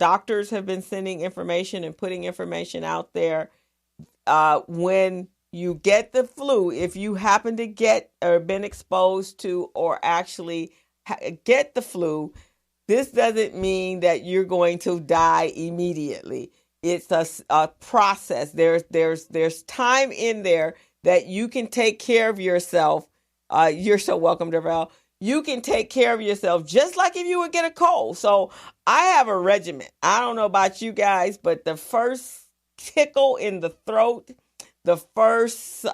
doctors have been sending information and putting information out there. When you get the flu, if you happen to get or been exposed to or actually get the flu, this doesn't mean that you're going to die immediately. It's a process. There's time in there that you can take care of yourself. You're so welcome, Darrell. You can take care of yourself just like if you would get a cold. So I have a regimen. I don't know about you guys, but the first tickle in the throat, the first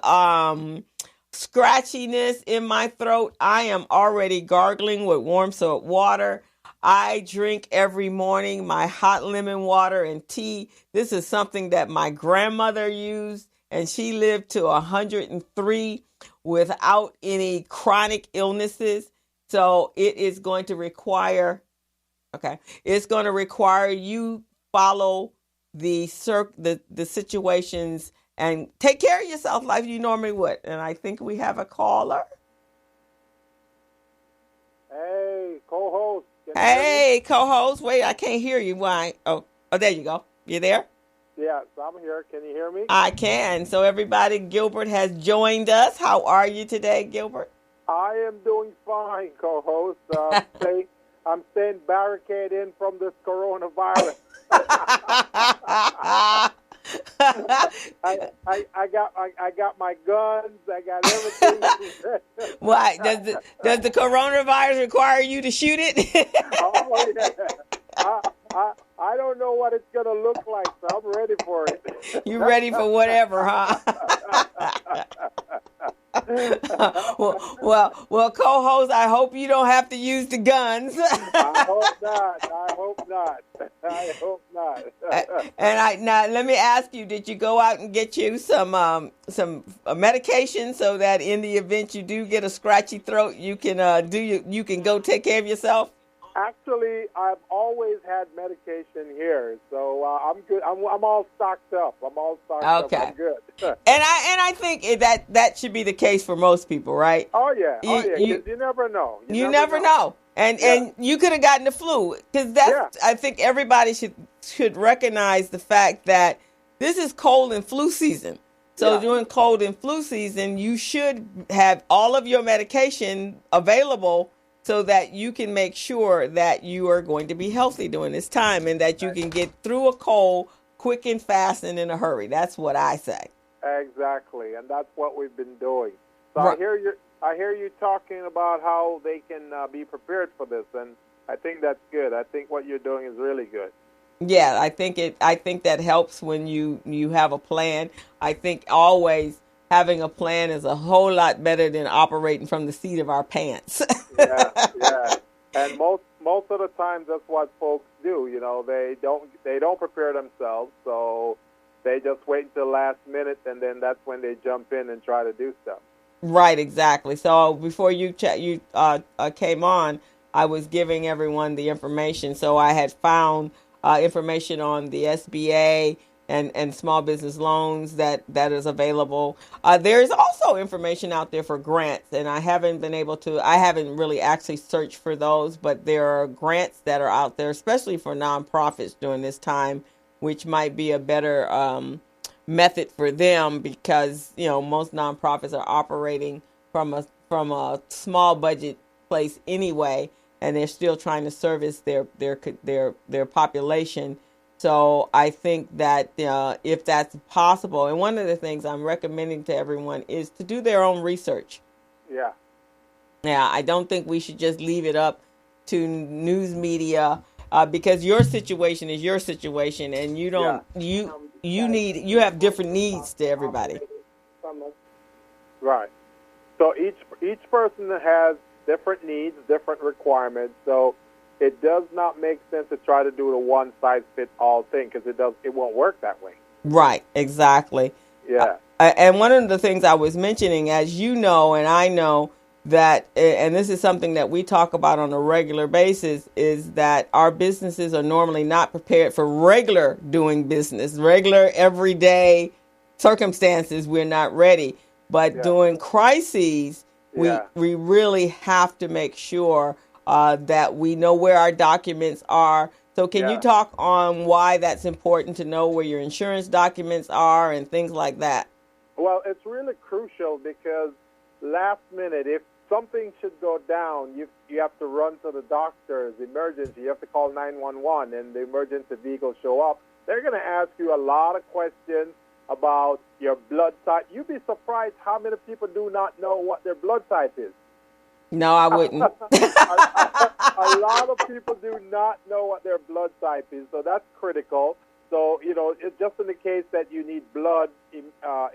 scratchiness in my throat, I am already gargling with warm salt water. I drink every morning my hot lemon water and tea. This is something that my grandmother used, and she lived to 103 without any chronic illnesses. So it is going to require, it's going to require you follow the situations and take care of yourself like you normally would. And I think we have a caller. Hey, co-host. Hey, co-host. Wait, I can't hear you. Why? Oh, there you go. You there? Yes, I'm here. Can you hear me? I can. So everybody, Gilbert has joined us. How are you today, Gilbert? I am doing fine, co-host. I'm staying barricaded in from this coronavirus. I got my guns. I got everything. Why does the coronavirus require you to shoot it? Oh yeah. I don't know what it's gonna look like, so I'm ready for it. You ready for whatever, huh? well, co-host, I hope you don't have to use the guns. I hope not. And now let me ask you: did you go out and get you some medication so that in the event you do get a scratchy throat, you can you can go take care of yourself? Actually, I've always had medication here, so I'm good. I'm all stocked up. Okay. I'm good. And I think that should be the case for most people, right? Oh yeah. You never know. You never know. And you could have gotten the flu, because I think everybody should recognize the fact that this is cold and flu season. So during cold and flu season, you should have all of your medication available so that you can make sure that you are going to be healthy during this time and that you can get through a cold quick and fast and in a hurry. That's what I say. Exactly, and that's what we've been doing. So Right. I hear you talking about how they can be prepared for this, and I think that's good. I think what you're doing is really good. Yeah, I think that helps when you have a plan. I think always having a plan is a whole lot better than operating from the seat of our pants. Yeah. And most of the time, that's what folks do. You know, they don't prepare themselves, so they just wait until the last minute, and then that's when they jump in and try to do stuff. Right, exactly. So before you came on, I was giving everyone the information. So I had found information on the SBA and small business loans that is available. There's also information out there for grants, and I haven't really actually searched for those, but there are grants that are out there, especially for nonprofits during this time, which might be a better method for them, because most nonprofits are operating from a small budget place anyway, and they're still trying to service their population. So I think that if that's possible, and one of the things I'm recommending to everyone is to do their own research. Yeah. Yeah, I don't think we should just leave it up to news media, because your situation is your situation, and you don't you have different needs to everybody. Right. So each person has different needs, different requirements. So it does not make sense to try to do the one-size-fits-all thing, because it won't work that way. Right, exactly. Yeah. And one of the things I was mentioning, as you know, and I know that, and this is something that we talk about on a regular basis, is that our businesses are normally not prepared for regular doing business, regular everyday circumstances. We're not ready. But during crises, we really have to make sure that we know where our documents are, So can you Yeah. talk on why that's important to know where your insurance documents are and things like that? Well, it's really crucial because last minute, if something should go down, you have to run to the doctor's emergency. You have to call 911, and the emergency vehicle show up. They're going to ask you a lot of questions about your blood type. You'd be surprised how many people do not know what their blood type is. No, I wouldn't. A lot of people do not know what their blood type is, so that's critical. So, it's just in the case that you need blood,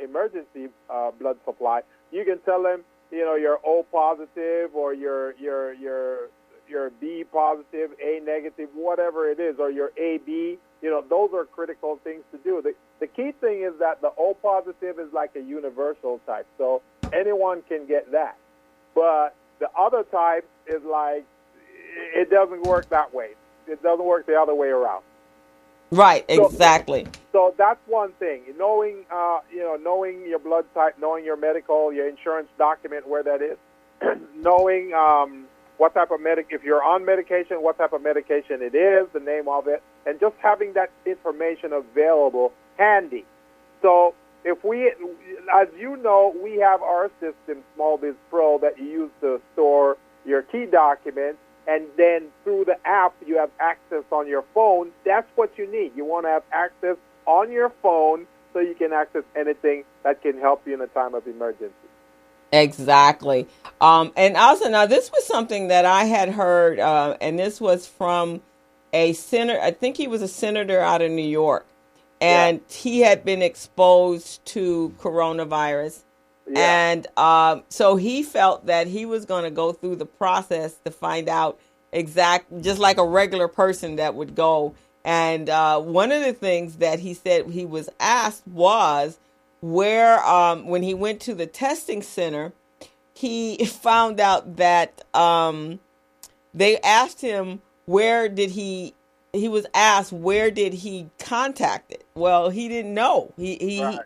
emergency blood supply, you can tell them, you're O positive or you're B positive, A negative, whatever it is, or you're AB. Those are critical things to do. The key thing is that the O positive is like a universal type, so anyone can get that. But the other type is like, it doesn't work that way. It doesn't work the other way around. Right, exactly. So that's one thing. Knowing, knowing your blood type, knowing your medical, your insurance document, where that is, knowing what type of if you're on medication, what type of medication it is, the name of it, and just having that information available handy. So if we, as you know, we have our system, Small Biz Pro, that you use to store your key documents, and then through the app, you have access on your phone. That's what you need. You want to have access on your phone so you can access anything that can help you in a time of emergency. Exactly. And also, now this was something that I had heard, and this was from a senator. I think he was a senator out of New York, and he had been exposed to coronavirus. Yeah. And so he felt that he was going to go through the process to find out just like a regular person that would go. And one of the things that he said he was asked was where, when he went to the testing center, he found out that they asked him he was asked where did he contact it. Well, he didn't know. He had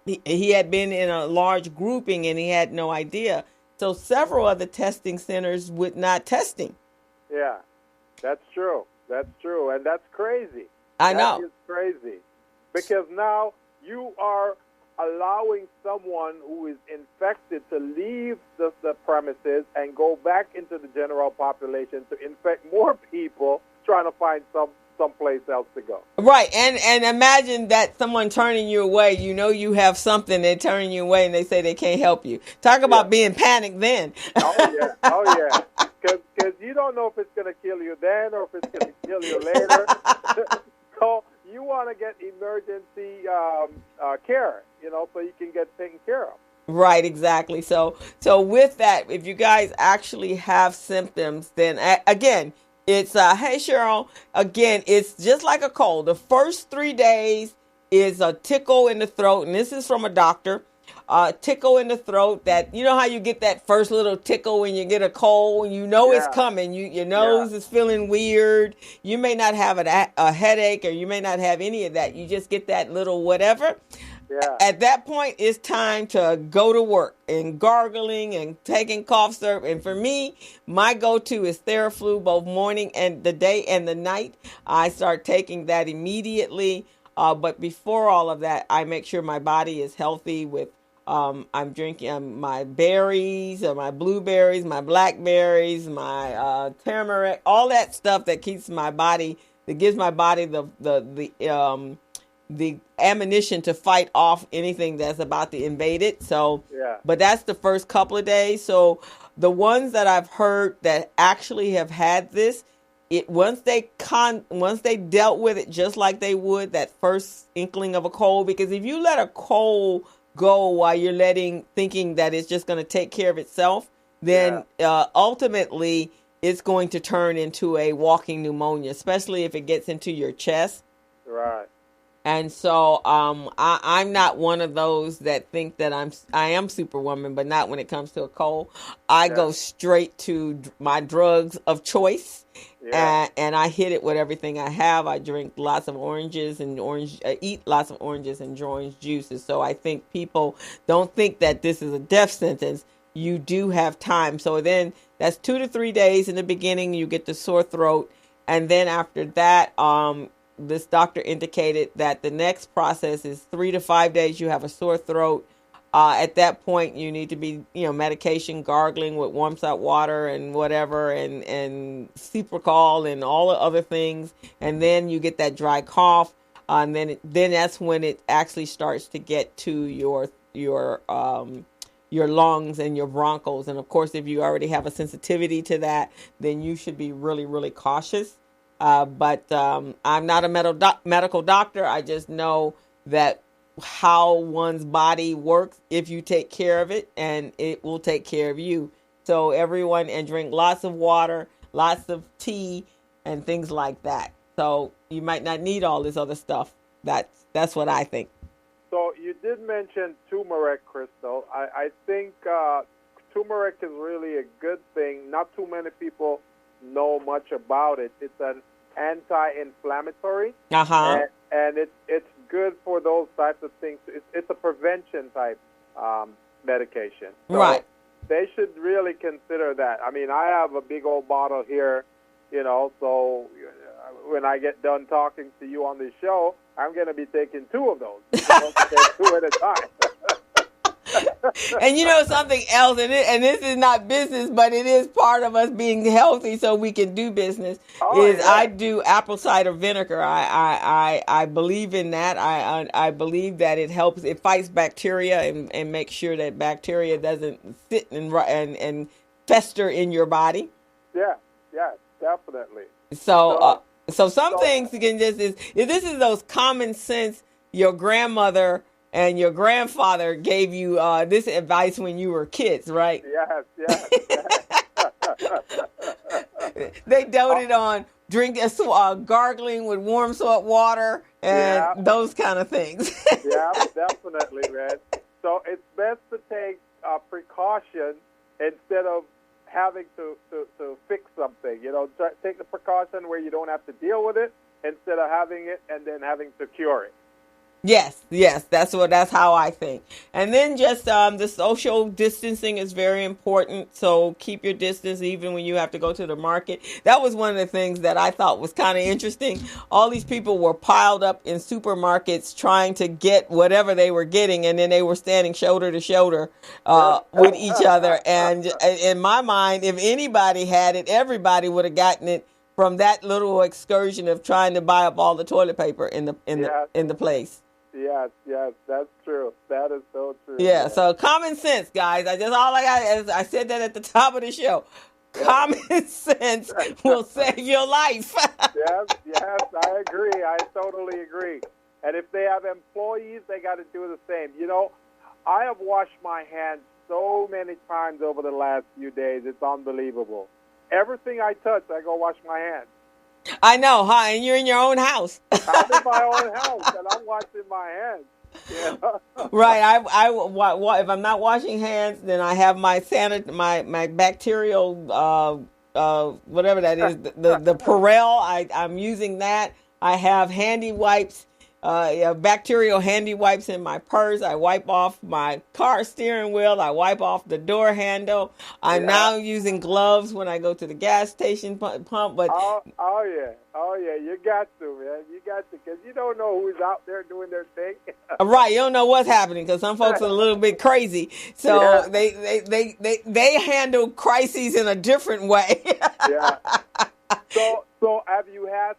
been in a large grouping and he had no idea. So several of the testing centers would not test him. Yeah, that's true. That's true, and that's crazy. I know. That is crazy because now you are allowing someone who is infected to leave the premises and go back into the general population to infect more people, trying to find someplace else to go. Right, and imagine that someone turning you away. You have something, they're turning you away, and they say they can't help you. Talk about being panicked then. Oh yeah, because you don't know if it's going to kill you then or if it's going to kill you later. So you want to get emergency care, so you can get taken care of. Right, exactly. So with that, if you guys actually have symptoms, then again, it's, hey, Cheryl, again, it's just like a cold. The first 3 days is a tickle in the throat, and this is from a doctor. Tickle in the throat, that, you know how you get that first little tickle when you get a cold, it's coming. Your nose is feeling weird. You may not have a headache, or you may not have any of that. You just get that little whatever. Yeah. At that point, it's time to go to work and gargling and taking cough syrup. And for me, my go-to is Theraflu, both morning and the day and the night. I start taking that immediately. But before all of that, I make sure my body is healthy with, I'm drinking my berries, or my blueberries, my blackberries, my turmeric, all that stuff that keeps my body, that gives my body the ammunition to fight off anything that's about to invade it. So, but that's the first couple of days. So the ones that I've heard that actually have had this, once they dealt with it just like they would that first inkling of a cold, because if you let a cold go while you're thinking that it's just going to take care of itself, then ultimately it's going to turn into a walking pneumonia, especially if it gets into your chest. Right. And so I'm not one of those that think that I am Superwoman, but not when it comes to a cold. I go straight to my drugs of choice, and I hit it with everything I have. I drink lots of oranges and eat lots of oranges and orange juices. So I think people don't think that this is a death sentence. You do have time. So then that's 2 to 3 days in the beginning. You get the sore throat. And then after that, this doctor indicated that the next process is 3 to 5 days. You have a sore throat. At that point, you need to be, medication, gargling with warm salt water and whatever, and Ciprocol and all the other things. And then you get that dry cough. And then that's when it actually starts to get to your lungs and your bronchos. And of course, if you already have a sensitivity to that, then you should be really, really cautious. But I'm not a medical doctor. I just know that how one's body works if you take care of it, and it will take care of you. So everyone, and drink lots of water, lots of tea, and things like that. So you might not need all this other stuff. That's what I think. So you did mention turmeric, Crystal. I think turmeric is really a good thing. Not too many people know much about it. It's an anti-inflammatory, and it's good for those types of things. It's a prevention type medication. So right. They should really consider that. I mean, I have a big old bottle here, so when I get done talking to you on this show, I'm going to be taking 2 of those. 2 at a time. And something else, and this is not business, but it is part of us being healthy so we can do business, I do apple cider vinegar. I believe in that. I believe that it helps. It fights bacteria and makes sure that bacteria doesn't sit and fester in your body. Yeah, definitely. So some things can just this is those common sense. Your grandmother and your grandfather gave you this advice when you were kids, right? Yes. They doted on drinking, gargling with warm salt water and those kind of things. Yeah, definitely, man. So it's best to take precaution instead of having to fix something. Take the precaution where you don't have to deal with it instead of having it and then having to cure it. Yes, that's how I think. And then just the social distancing is very important. So keep your distance even when you have to go to the market. That was one of the things that I thought was kind of interesting. All these people were piled up in supermarkets trying to get whatever they were getting, and then they were standing shoulder to shoulder with each other. And in my mind, if anybody had it, everybody would have gotten it from that little excursion of trying to buy up all the toilet paper in the place. Yes, that's true. That is so true. Yeah, so common sense, guys. I said that at the top of the show. Common sense will save your life. Yes, I agree. I totally agree. And if they have employees, they got to do the same. I have washed my hands so many times over the last few days. It's unbelievable. Everything I touch, I go wash my hands. I know, huh? And you're in your own house. I'm in my own house, and I'm washing my hands. Yeah. Right. I if I'm not washing hands, then I have my bacterial whatever that is, the Perel. I'm using that. I have handy wipes. Bacterial handy wipes in my purse. I wipe off my car steering wheel. I wipe off the door handle. I'm now using gloves when I go to the gas station pump. But oh yeah, you got to, man. You got to, because you don't know who's out there doing their thing. Right, you don't know what's happening because some folks are a little bit crazy. So they handle crises in a different way. Yeah. So have you asked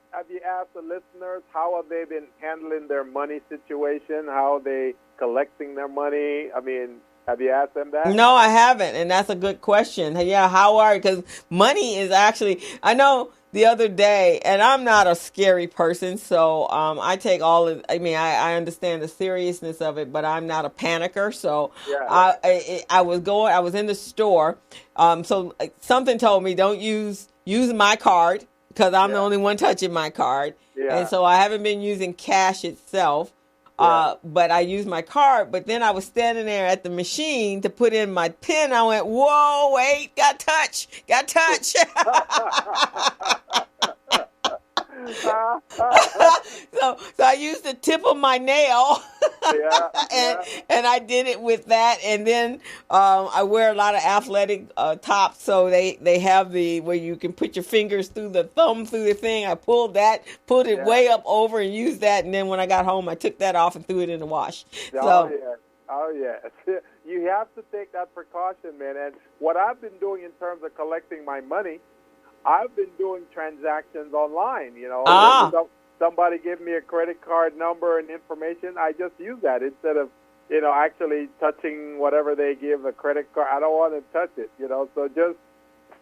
the listeners how have they been handling their money situation? How are they collecting their money? I mean, have you asked them that? No, I haven't, and that's a good question. Yeah, how are you? Because money is actually, I know the other day, and I'm not a scary person, so I take all of, I understand the seriousness of it, but I'm not a panicker, so I was in the store, so something told me don't use my card, because I'm the only one touching my card. Yeah. And so I haven't been using cash itself. But I used my card. But then I was standing there at the machine to put in my PIN. I went, whoa, wait, got touch. So I used the tip of my nail, Yeah, and yeah, and I did it with that. And then I wear a lot of athletic tops, so they have the where you can put your fingers through the thumb through the thing. I pulled that, put it yeah. way up over, and used that. And then when I got home, I took that off and threw it in the wash. Oh So yes, oh yes. You have to take that precaution, man. And what I've been doing in terms of collecting my money, I've been doing transactions online. You know, when ah, somebody give me a credit card number and information, I just use that instead of actually touching whatever they give the credit card. I don't want to touch it. So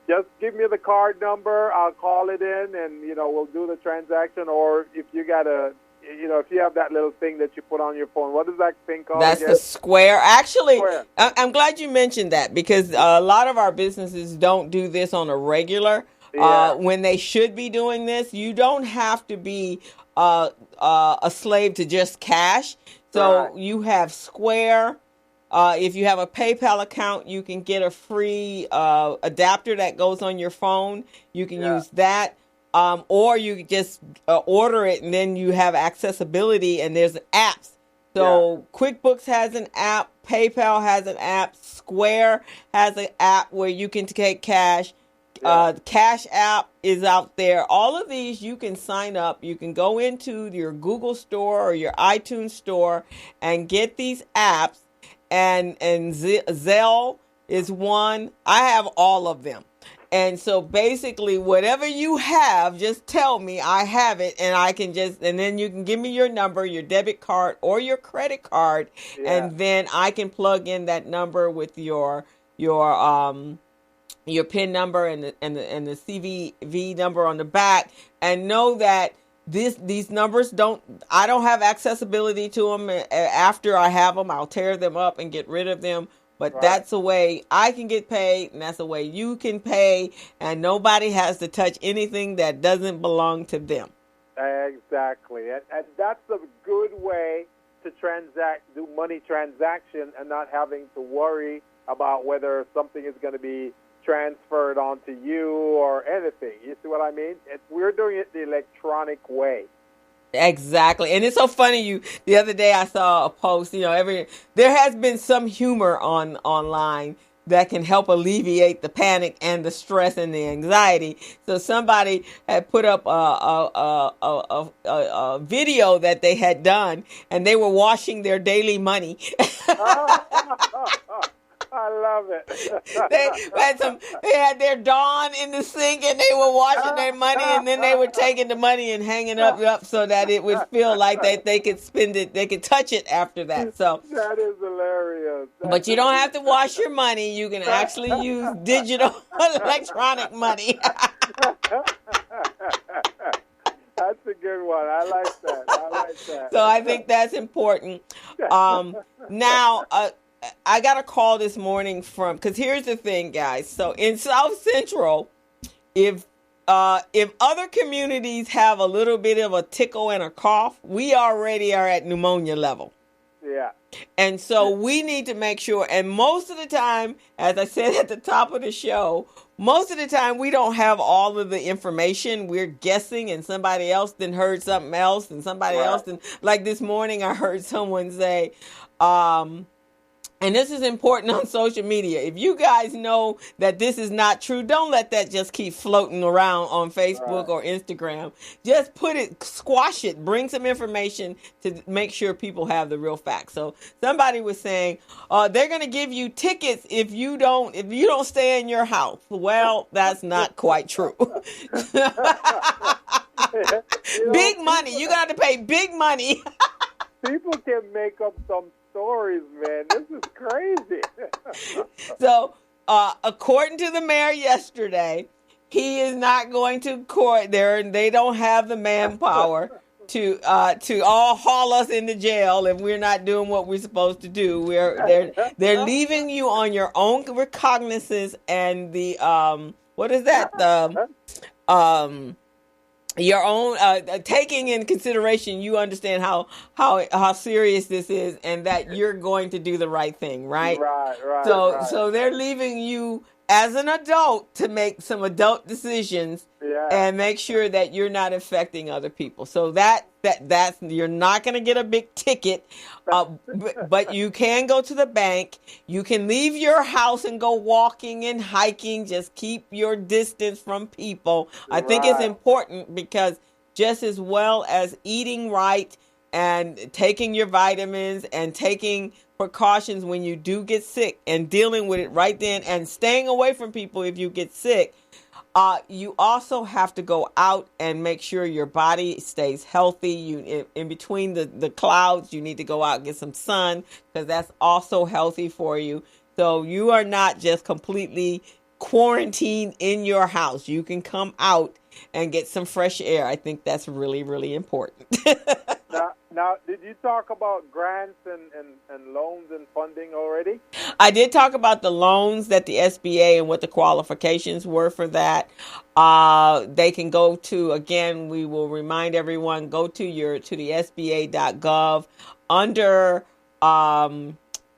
just give me the card number. I'll call it in, and we'll do the transaction. Or if you got if you have that little thing that you put on your phone, what is that thing called that's again? the Square. Actually, Square. I'm glad you mentioned that because a lot of our businesses don't do this on a regular. Yeah. When they should be doing this, you don't have to be a slave to just cash. Right. So you have Square. If you have a PayPal account, you can get a free adapter that goes on your phone. You can Yeah. use that. Or you just order it and then you have accessibility and there's apps. Yeah. So QuickBooks has an app, PayPal has an app, Square has an app where you can take cash. Yeah. Cash App is out there. All of these you can sign up. You can go into your Google store or your iTunes store and get these apps. And Zelle is one. I have all of them. And so basically, whatever you have, just tell me I have it, and I can and then you can give me your number, your debit card or your credit card, Yeah. and then I can plug in that number with your PIN number and the CVV number on the back, and know that these numbers I don't have accessibility to them. After I have them, I'll tear them up and get rid of them. But Right. that's a way I can get paid, and that's a way you can pay, and nobody has to touch anything that doesn't belong to them. Exactly. And that's a good way to do money transaction and not having to worry about whether something is going to be transferred onto you or anything. You see what I mean? We're doing it the electronic way. Exactly. And it's so funny, the other day I saw a post, there has been some humor online that can help alleviate the panic and the stress and the anxiety. So somebody had put up a video that they had done, and they were washing their daily money. I love it. They had their Dawn in the sink, and they were washing their money, and then they were taking the money and hanging up so that it would feel like they could spend it, they could touch it after that. So that is hilarious. but you don't have to wash your money. You can actually use digital electronic money. That's a good one. I like that. So I think that's important. Now, I got a call this morning because here's the thing, guys. So in South Central, if other communities have a little bit of a tickle and a cough, we already are at pneumonia level. Yeah. And so we need to make sure, and most of the time, as I said at the top of the show, most of the time we don't have all of the information. We're guessing, and somebody else then heard something else, and somebody else then, like this morning I heard someone say, and this is important on social media. If you guys know that this is not true, don't let that just keep floating around on Facebook or Instagram. Just squash it, bring some information to make sure people have the real facts. So somebody was saying, they're going to give you tickets if you don't stay in your house. Well, that's not quite true. Big money. You're going to have to pay big money. People can make up some stories, man. This is crazy. So, according to the mayor yesterday, he is not going to court there, and they don't have the manpower to all haul us into jail if we're not doing what we're supposed to do. They're leaving you on your own recognizance and the what is that, your own taking in consideration, you understand how serious this is, and that you're going to do the right thing, right? Right. So they're leaving you as an adult to make some adult decisions and make sure that you're not affecting other people. So that's you're not going to get a big ticket, but you can go to the bank. You can leave your house and go walking and hiking. Just keep your distance from people. I think it's important because just as well as eating right and taking your vitamins and taking precautions when you do get sick and dealing with it right then and staying away from people if you get sick, you also have to go out and make sure your body stays healthy. You in between the clouds, you need to go out and get some sun because that's also healthy for you. So you are not just completely quarantined in your house. You can come out and get some fresh air. I think that's really, really important. Now, did you talk about grants and loans and funding already? I did talk about the loans that the SBA and what the qualifications were for that. They can go to, again, we will remind everyone, go to the SBA.gov under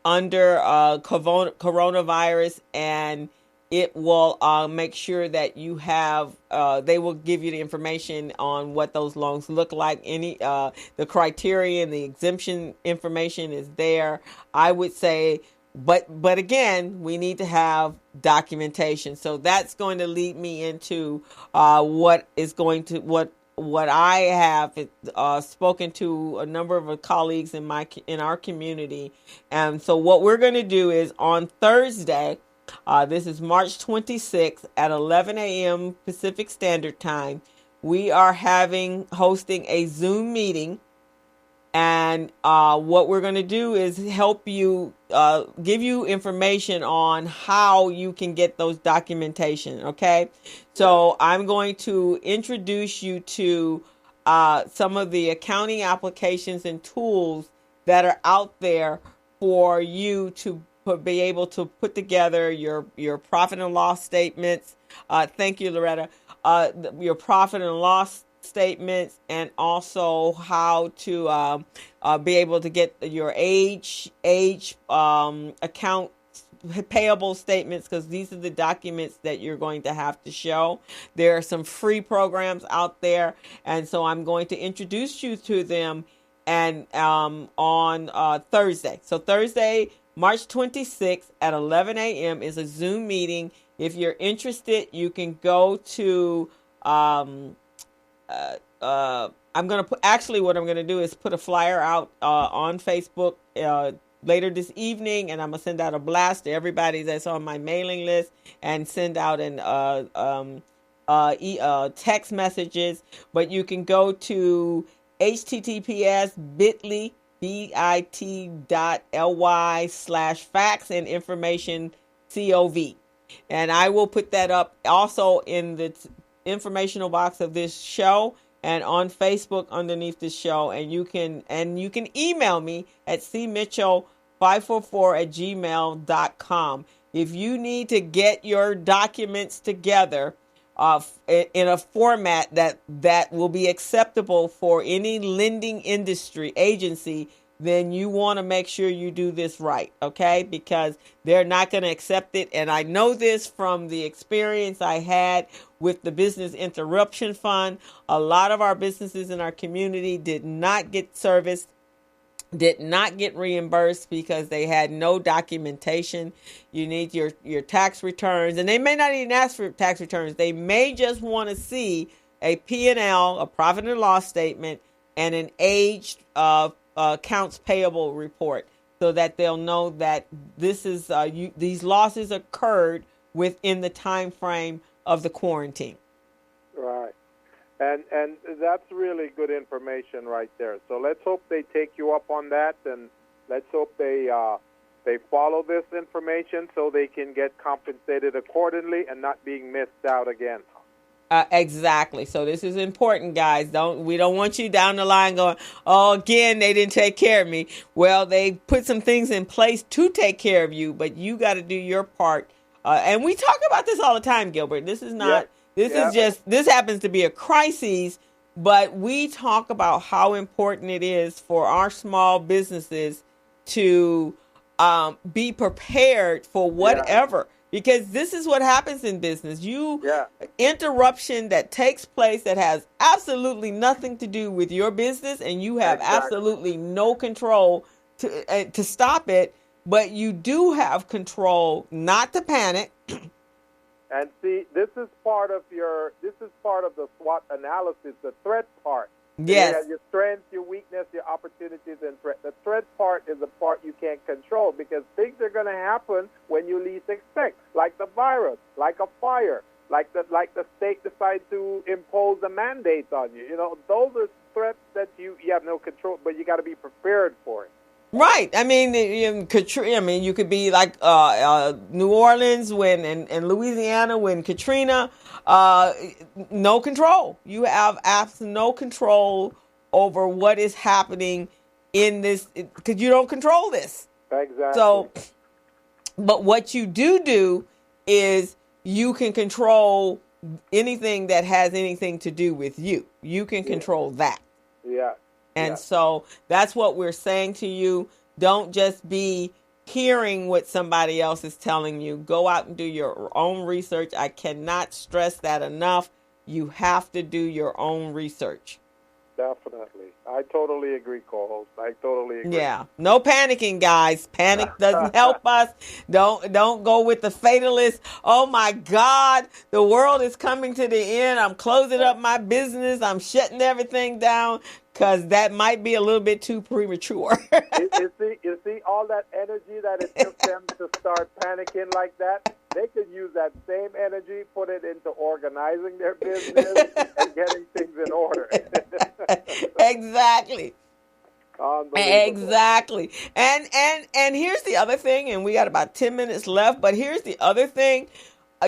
coronavirus, and it will make sure that you have, they will give you the information on what those loans look like. The criteria and the exemption information is there. I would say, but again, we need to have documentation. So that's going to lead me into what I have spoken to a number of colleagues in our community. And so what we're going to do is on Thursday, this is March 26th at 11 a.m. Pacific Standard Time. We are hosting a Zoom meeting. And what we're going to do is help you, give you information on how you can get those documentation. Okay. So I'm going to introduce you to some of the accounting applications and tools that are out there for you to be able to put together your profit and loss statements. Thank you, Loretta. Your profit and loss statements, and also how to be able to get your age account payable statements, because these are the documents that you're going to have to show. There are some free programs out there, and so I'm going to introduce you to them and on Thursday. So Thursday, March 26th at 11 a.m. is a Zoom meeting. If you're interested, you can go to, I'm going to what I'm going to do is put a flyer out on Facebook later this evening, and I'm going to send out a blast to everybody that's on my mailing list and send out text messages. But you can go to https://bit.ly/facts and information COV. And I will put that up also in the informational box of this show and on Facebook underneath this show. And you can email me at cmitchell544@gmail.com. If you need to get your documents together in a format that will be acceptable for any lending industry agency, then you want to make sure you do this right, okay? Because they're not going to accept it. And I know this from the experience I had with the Business Interruption Fund. A lot of our businesses in our community did not get serviced, did not get reimbursed because they had no documentation. You need your tax returns, and they may not even ask for tax returns. They may just want to see a P&L, a profit and loss statement, and an aged accounts payable report, so that they'll know that this is these losses occurred within the time frame of the quarantine. Right. And that's really good information right there. So let's hope they take you up on that, and let's hope they follow this information so they can get compensated accordingly and not being missed out again. Exactly. So this is important, guys. We don't want you down the line going, oh, again, they didn't take care of me. Well, they put some things in place to take care of you, but you got to do your part. And we talk about this all the time, Gilbert. This is not, this happens to be a crisis, but we talk about how important it is for our small businesses to be prepared for whatever. because this is what happens in business. Yeah. Interruption that takes place that has absolutely nothing to do with your business, and you have Exactly. absolutely no control to stop it. But you do have control not to panic. And see, this is part of the SWOT analysis, the threat part. So you Yes. have your strengths, your weakness, your opportunities, and threat. The threat part is the part you can't control because things are going to happen when you least expect, like the virus, like a fire, like the state decides to impose a mandate on you. You know, those are threats that you have no control, but you got to be prepared for it. Right. I mean, Katrina. I mean, you could be like New Orleans and Louisiana when Katrina. Uh, no control. You have absolutely no control over what is happening in this because you don't control this. Exactly. So, but what you do is you can control anything that has anything to do with you. You can control that. Yeah. And so that's what we're saying to you. Don't just be hearing what somebody else is telling you. Go out and do your own research. I cannot stress that enough. You have to do your own research. Definitely. I totally agree, co-host. I totally agree. Yeah. No panicking, guys. Panic doesn't help us. Don't go with the fatalist. Oh my God, the world is coming to the end. I'm closing up my business. I'm shutting everything down because that might be a little bit too premature. You see all that energy that it took them to start panicking like that? They could use that same energy, put it into organizing their business and getting things in order. Exactly. Unbelievable. Exactly. And here's the other thing, and we got about 10 minutes left, but here's the other thing.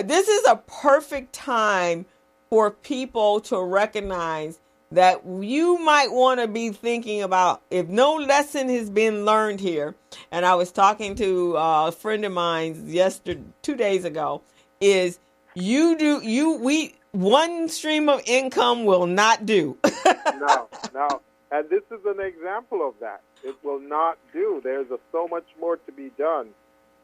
This is a perfect time for people to recognize that you might want to be thinking about if no lesson has been learned here. And I was talking to a friend of mine 2 days ago, is one stream of income will not do. No. And this is an example of that. It will not do. There's so much more to be done.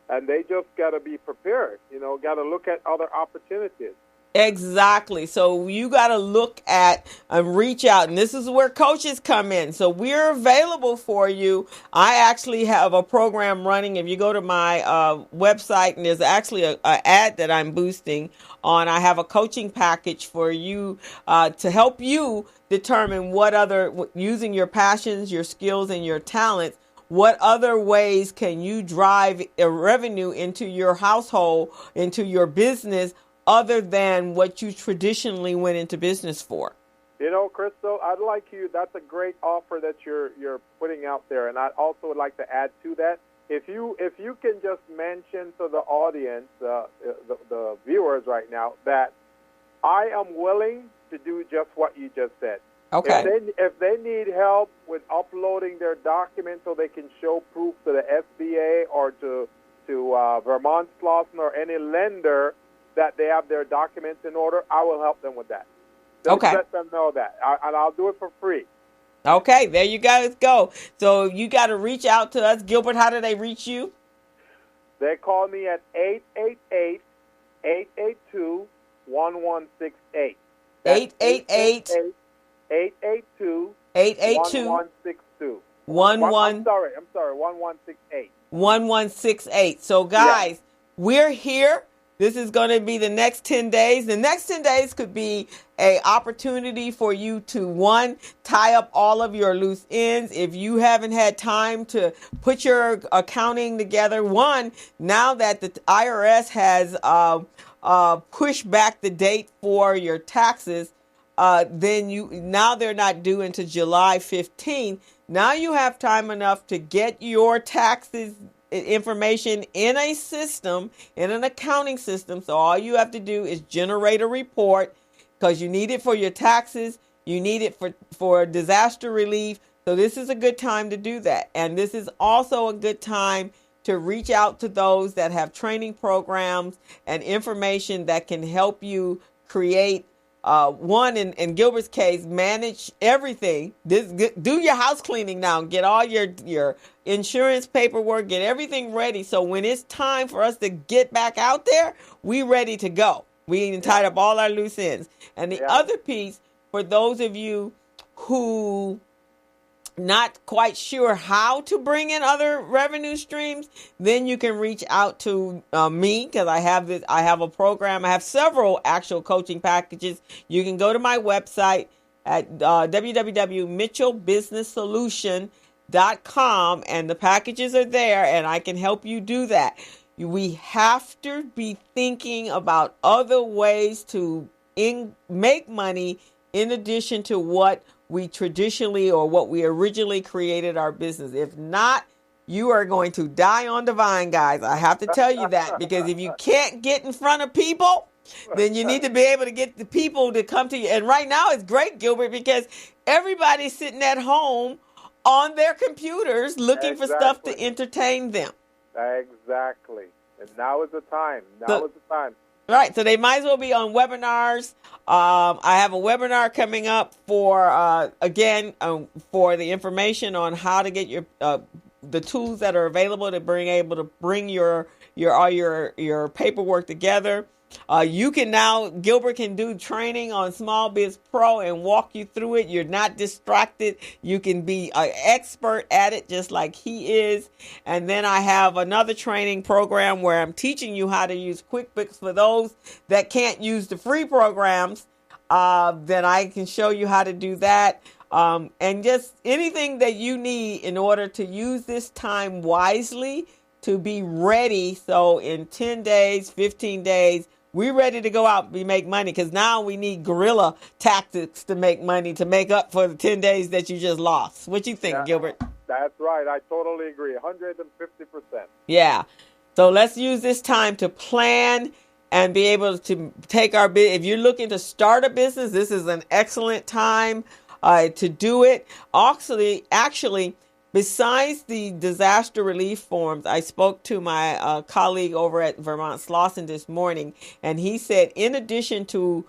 And they just got to be prepared, got to look at other opportunities. Exactly. So you got to look at and reach out. And this is where coaches come in. So we're available for you. I actually have a program running. If you go to my website, and there's actually a ad that I'm boosting on, I have a coaching package for you to help you determine using your passions, your skills, and your talents, what other ways can you drive a revenue into your household, into your business, other than what you traditionally went into business for. Crystal, I'd like you, that's a great offer that you're putting out there. And I also would like to add to that. If you can just mention to the audience, the viewers right now, that I am willing to do just what you just said. Okay. If they need help with uploading their documents so they can show proof to the SBA or to Vermont Slauson or any lender that they have their documents in order, I will help them with that. Just let them know that. And I'll do it for free. Okay, there you guys go. So you got to reach out to us. Gilbert, how do they reach you? They call me at 888-882-1168. 888-882-1162. 1168. 1168. So guys, we're here. This is going to be the next 10 days. The next 10 days could be an opportunity for you to, one, tie up all of your loose ends. If you haven't had time to put your accounting together, one, now that the IRS has pushed back the date for your taxes, now they're not due until July 15th. Now you have time enough to get your taxes information in a system, in an accounting system. So all you have to do is generate a report, because you need it for your taxes. You need it for disaster relief. So this is a good time to do that. And this is also a good time to reach out to those that have training programs and information that can help you create one in Gilbert's case, manage everything. Do your house cleaning now. Get all your insurance paperwork. Get everything ready. So when it's time for us to get back out there, we ready to go. We tied up all our loose ends. And the other piece, for those of you who not quite sure how to bring in other revenue streams, then you can reach out to me, because I have a program. I have several actual coaching packages. You can go to my website at www.mitchellbusinesssolution.com, and the packages are there, and I can help you do that. We have to be thinking about other ways to make money in addition to what we traditionally or what we originally created our business. If not, you are going to die on the vine, guys. I have to tell you that, because if you can't get in front of people, then you need to be able to get the people to come to you. And right now it's great, Gilbert, because everybody's sitting at home on their computers looking for stuff to entertain them. Exactly. And now is the time. Now is the time. Right. So they might as well be on webinars. I have a webinar coming up for, for the information on how to get your the tools that are available to bring your paperwork together. You can now, Gilbert can do training on Small Biz Pro and walk you through it. You're not distracted. You can be an expert at it just like he is. And then I have another training program where I'm teaching you how to use QuickBooks for those that can't use the free programs. Then I can show you how to do that. And just anything that you need in order to use this time wisely to be ready. So in 10 days, 15 days, we're ready to go out and make money, because now we need guerrilla tactics to make money, to make up for the 10 days that you just lost. What you think, Gilbert? That's right. I totally agree. 150%. Yeah. So let's use this time to plan and be able to take our business. If you're looking to start a business, this is an excellent time to do it. Actually, besides the disaster relief forms, I spoke to my colleague over at Vermont Slauson this morning, and he said in addition to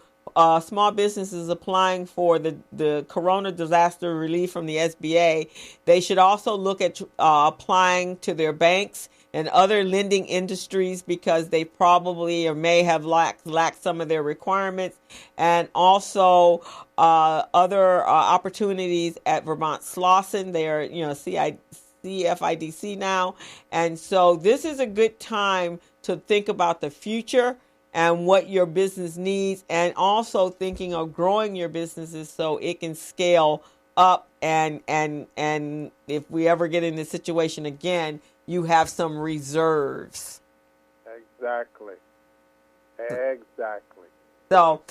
small businesses applying for the Corona disaster relief from the SBA, they should also look at applying to their banks and other lending industries, because they probably or may have lacked some of their requirements, and also other opportunities at Vermont Slauson. They are, CFIDC now. And so this is a good time to think about the future and what your business needs, and also thinking of growing your businesses so it can scale up. And if we ever get in this situation again, you have some reserves. Exactly. So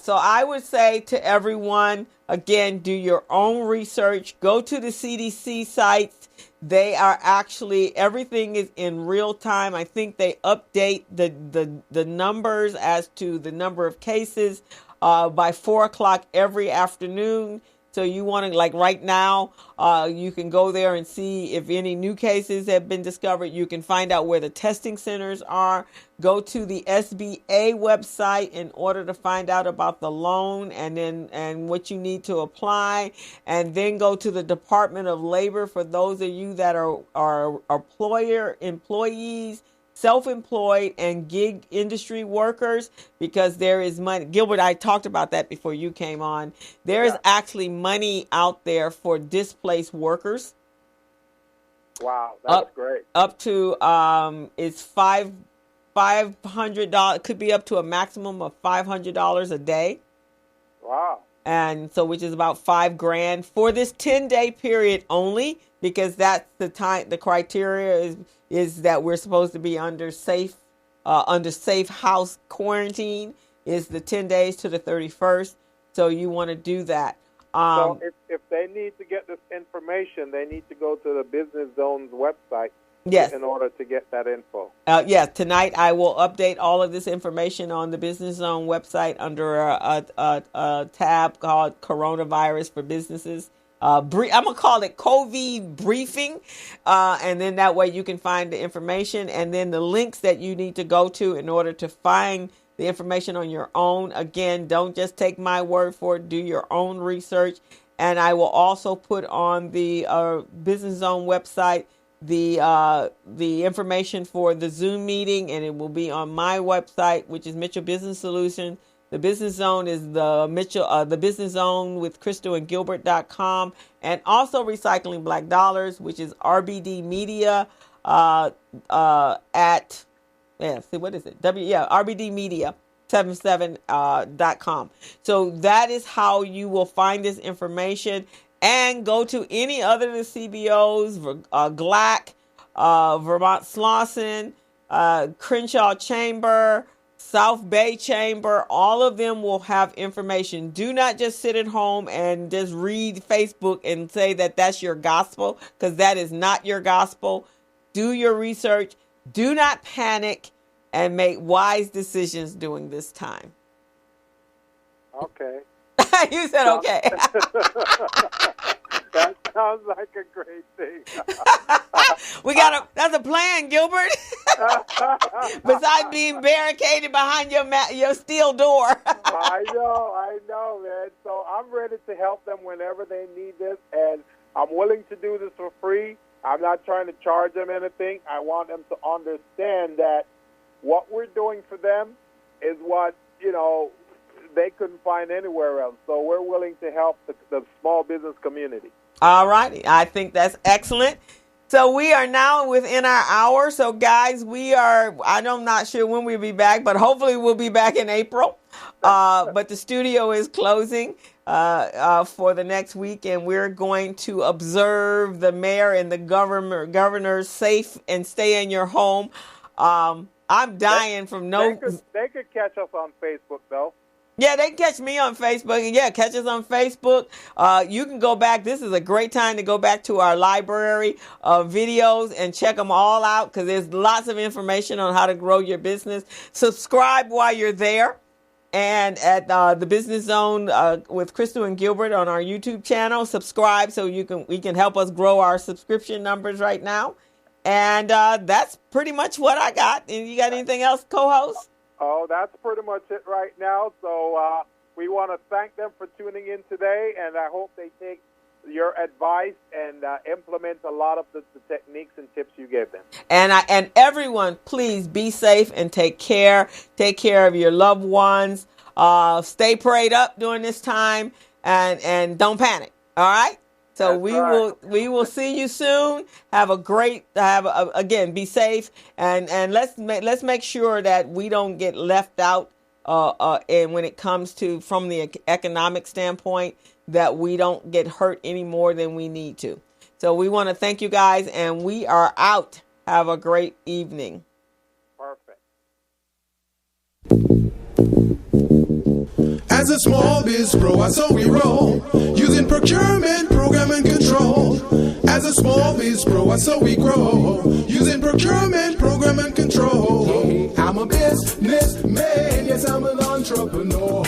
I would say to everyone, again, do your own research. Go to the CDC sites. They are actually, everything is in real time. I think they update the numbers as to the number of cases by 4:00 every afternoon. So you want to, like right now, you can go there and see if any new cases have been discovered. You can find out where the testing centers are. Go to the SBA website in order to find out about the loan and what you need to apply. And then go to the Department of Labor for those of you that are employees, self-employed, and gig industry workers, because there is money. Gilbert, I talked about that before you came on. There is actually money out there for displaced workers. Wow, that's great. Up to it's $500. Could be up to a maximum of $500 a day. Wow. And so, which is about $5,000 for this 10-day period only, because that's the time. The criteria is that we're supposed to be under safe house quarantine is the 10 days to the 31st. So you want to do that. So if they need to get this information, they need to go to the Business Zone's website. Yes. In order to get that info. Yes. Tonight I will update all of this information on the Business Zone website under a tab called Coronavirus for Businesses. I'm going to call it COVID briefing. And then that way you can find the information and then the links that you need to go to in order to find the information on your own. Again, don't just take my word for it. Do your own research. And I will also put on the Business Zone website the information for the Zoom meeting, and it will be on my website, which is Mitchell Business Solutions. The Business Zone is the Business Zone with Crystal and Gilbert.com, and also Recycling Black Dollars, which is RBD Media at RBD Media 77.com. So that is how you will find this information. And go to any other of the CBOs, GLAC, Vermont Slauson, Crenshaw Chamber, South Bay Chamber. All of them will have information. Do not just sit at home and just read Facebook and say that that's your gospel, because that is not your gospel. Do your research. Do not panic, and make wise decisions during this time. Okay. You said okay. That sounds like a great thing. That's a plan, Gilbert. Besides being barricaded behind your steel door. I know, man. So I'm ready to help them whenever they need this, and I'm willing to do this for free. I'm not trying to charge them anything. I want them to understand that what we're doing for them is what, they couldn't find anywhere else. So we're willing to help the small business community. All righty. I think that's excellent. So we are now within our hour. So guys, I'm not sure when we'll be back, but hopefully we'll be back in April. But the studio is closing for the next week, and we're going to observe the mayor and the governor's safe and stay in your home. I'm dying from no. They could catch us on Facebook, though. Yeah, they can catch me on Facebook. Yeah, catch us on Facebook. You can go back. This is a great time to go back to our library of videos and check them all out, because there's lots of information on how to grow your business. Subscribe while you're there. And at the Business Zone with Crystal and Gilbert on our YouTube channel, subscribe so we can help us grow our subscription numbers right now. And that's pretty much what I got. And you got anything else, co-host? Oh, that's pretty much it right now. So we want to thank them for tuning in today, and I hope they take your advice and implement a lot of the techniques and tips you gave them. And everyone, please be safe and take care. Take care of your loved ones. Stay prayed up during this time, and don't panic. All right. So we will see you soon. Again, be safe, and let's make sure that we don't get left out. And when it comes to from the economic standpoint, that we don't get hurt any more than we need to. So we want to thank you guys, and we are out. Have a great evening. Perfect. As a small biz grower, so we roll, using procurement, program, and control. As a small biz grower, so we grow, using procurement, program, and control. I'm a businessman, yes, I'm an entrepreneur.